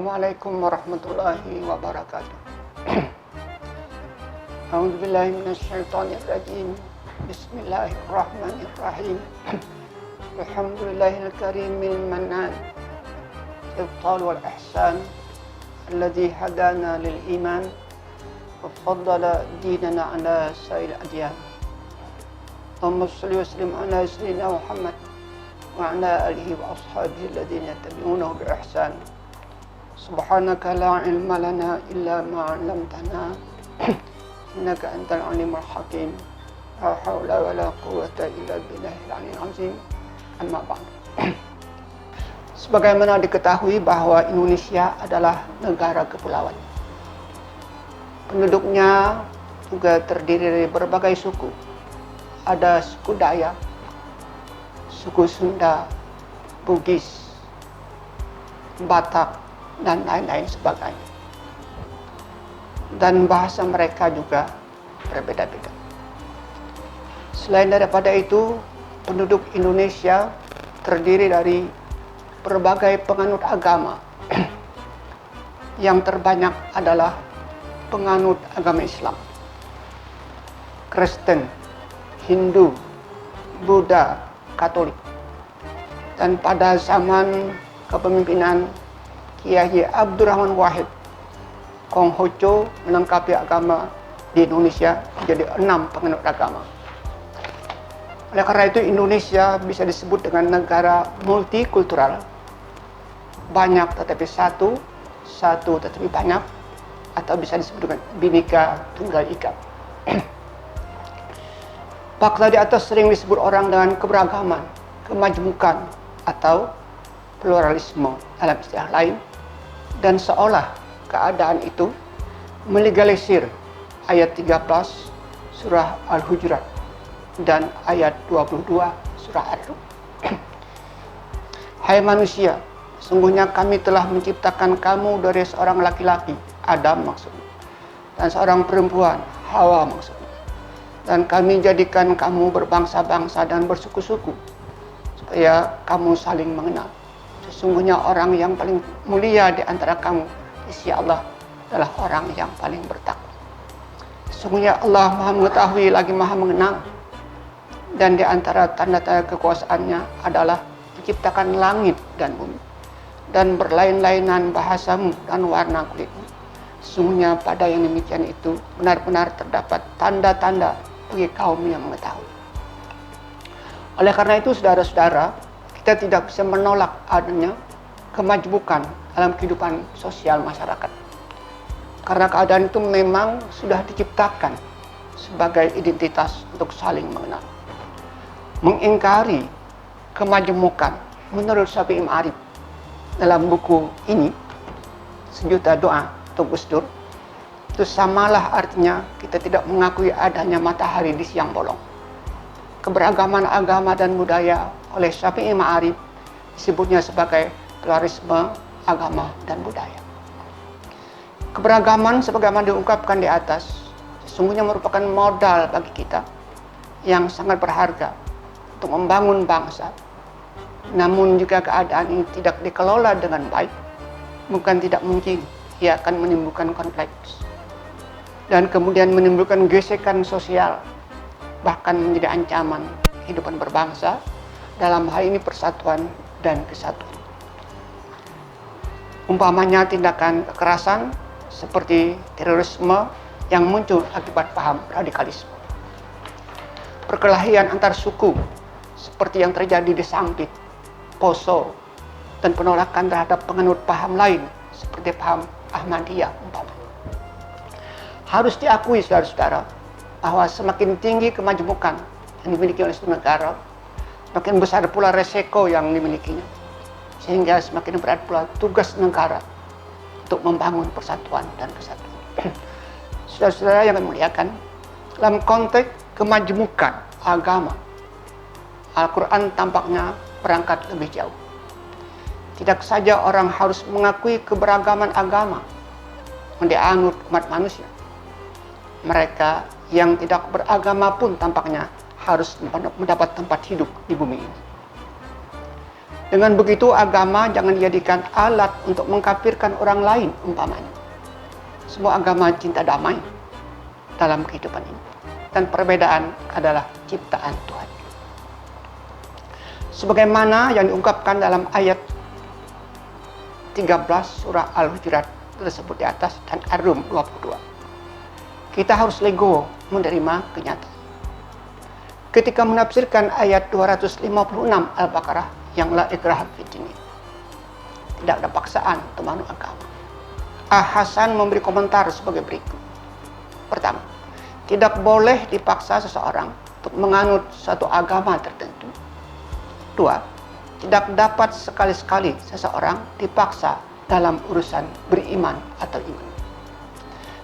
Assalamualaikum warahmatullahi wabarakatuh. A'udzubillahi minasyaitonirrajim. Bismillahirrahmanirrahim. Alhamdulillahil karimil mannan. Ibtal wal ihsan alladzi hadana lil iman wa faddala dinana ala sa'il adyan. Allahumma shalli wa sallim ala sayyidina Muhammad wa ala alihi wa ashabihi alladhina yattabi'unahu bi ihsan. Subhanaka la ilma lana illa ma 'allamtana innaka antal alimul hakim. La haula wala quwwata illa billahil aliyyil azim. Amma ba'd. Sebagaimana diketahui bahwa Indonesia adalah negara kepulauan. Penduduknya juga terdiri dari berbagai suku. Ada suku Dayak, suku Sunda, Bugis, Batak, dan lain-lain sebagainya. Dan bahasa mereka juga berbeda-beda. Selain daripada itu, penduduk Indonesia terdiri dari berbagai penganut agama. Yang terbanyak adalah penganut agama Islam, Kristen, Hindu, Buddha, Katolik. Dan pada zaman kepemimpinan Kiai Abdurrahman Wahid, Konghucu melengkapi agama di Indonesia menjadi 6 penganut agama. Oleh karena itu Indonesia bisa disebut dengan negara multikultural. Banyak tetapi satu tetapi banyak, atau bisa disebut dengan Bhinneka Tunggal Ika. Fakta di atas sering disebut orang dengan keberagaman, kemajmukan, atau pluralisme dalam istilah lain. Dan seolah keadaan itu melegalisir ayat 13 surah Al-Hujurat dan ayat 22 surah Ar-Rum. Hai manusia, sungguhnya kami telah menciptakan kamu dari seorang laki-laki, Adam maksudnya, dan seorang perempuan, Hawa maksudnya. Dan kami jadikan kamu berbangsa-bangsa dan bersuku-suku, supaya kamu saling mengenal. Sesungguhnya orang yang paling mulia di antara kamu di sisi Allah adalah orang yang paling bertakwa. Sesungguhnya Allah Maha mengetahui lagi Maha mengenal. Dan di antara tanda-tanda kekuasaannya adalah menciptakan langit dan bumi, dan berlain-lainan bahasamu dan warna kulitmu. Sesungguhnya pada yang demikian itu benar-benar terdapat tanda-tanda bagi kaum yang mengetahui. Oleh karena itu saudara-saudara, kita tidak bisa menolak adanya kemajmukan dalam kehidupan sosial masyarakat. Karena keadaan itu memang sudah diciptakan sebagai identitas untuk saling mengenal. Mengingkari kemajmukan menurut Syafi'i Ma'arif dalam buku ini, Sejuta Doa untuk Gus Dur, itu samalah artinya kita tidak mengakui adanya matahari di siang bolong. Keberagaman agama dan budaya oleh Syafi'i Ma'arif disebutnya sebagai pluralisme agama dan budaya. Keberagaman sebagaimana diungkapkan di atas sesungguhnya merupakan modal bagi kita yang sangat berharga untuk membangun bangsa. Namun jika keadaan ini tidak dikelola dengan baik, bukan tidak mungkin ia akan menimbulkan konflik dan kemudian menimbulkan gesekan sosial, bahkan menjadi ancaman kehidupan berbangsa, dalam hal ini persatuan dan kesatuan. Umpamanya tindakan kekerasan seperti terorisme yang muncul akibat paham radikalisme. Perkelahian antar suku seperti yang terjadi di Sampit, Poso, dan penolakan terhadap penganut paham lain seperti paham Ahmadiyah umpamanya. Harus diakui saudara-saudara bahwa semakin tinggi kemajmukan yang dimiliki oleh suatu negara, semakin besar pula resiko yang dimilikinya. Sehingga semakin berat pula tugas negara untuk membangun persatuan dan kesatuan. Saudara-saudara yang kami muliakan, dalam konteks kemajmukan agama, Al-Quran tampaknya berangkat lebih jauh. Tidak saja orang harus mengakui keberagaman agama yang dianut umat manusia. Mereka yang tidak beragama pun tampaknya harus mendapat tempat hidup di bumi ini. Dengan begitu agama jangan dijadikan alat untuk mengkafirkan orang lain umpamanya. Semua agama cinta damai dalam kehidupan ini. Dan perbedaan adalah ciptaan Tuhan. Sebagaimana yang diungkapkan dalam ayat 13 surah Al-Hujurat tersebut di atas dan Ar-Rum 22. Kita harus legowo menerima kenyataan. Ketika menafsirkan ayat 256 Al-Baqarah yang la ikraha fid-din, tidak ada paksaan untuk memeluk agama. Hasan memberi komentar sebagai berikut. Pertama, tidak boleh dipaksa seseorang untuk menganut suatu agama tertentu. Dua, tidak dapat sekali-sekali seseorang dipaksa dalam urusan beriman atau iman.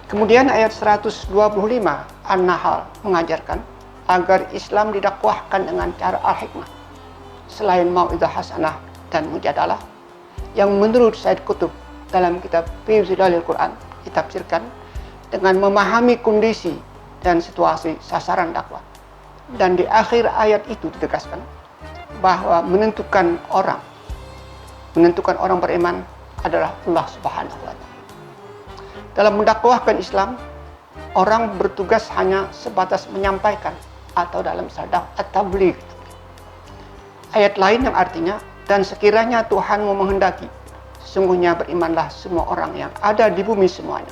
Kemudian ayat 125 An-Nahl mengajarkan agar Islam didakwahkan dengan cara al-hikmah. Selain mau'izah hasanah dan mujadalah, yang menurut Said Qutb dalam kitab Fi Zilal Quran ditafsirkan dengan memahami kondisi dan situasi sasaran dakwah. Dan di akhir ayat itu ditegaskan bahwa menentukan orang beriman adalah Allah Subhanahu wa Ta'ala. Dalam mendakwahkan Islam, orang bertugas hanya sebatas menyampaikan atau dalam sadaq at-tabligh. Ayat lain yang artinya, dan sekiranya Tuhanmu menghendaki, sesungguhnya berimanlah semua orang yang ada di bumi semuanya.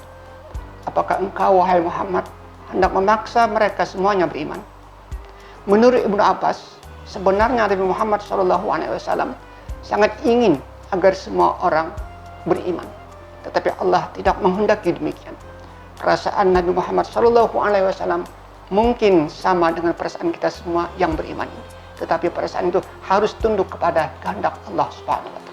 Apakah engkau, wahai Muhammad, hendak memaksa mereka semuanya beriman? Menurut Ibnu Abbas, sebenarnya Nabi Muhammad SAW sangat ingin agar semua orang beriman. Tetapi Allah tidak menghendaki demikian. Perasaan Nabi Muhammad SAW mungkin sama dengan perasaan kita semua yang beriman ini. Tetapi perasaan itu harus tunduk kepada kehendak Allah Subhanahu wa Ta'ala.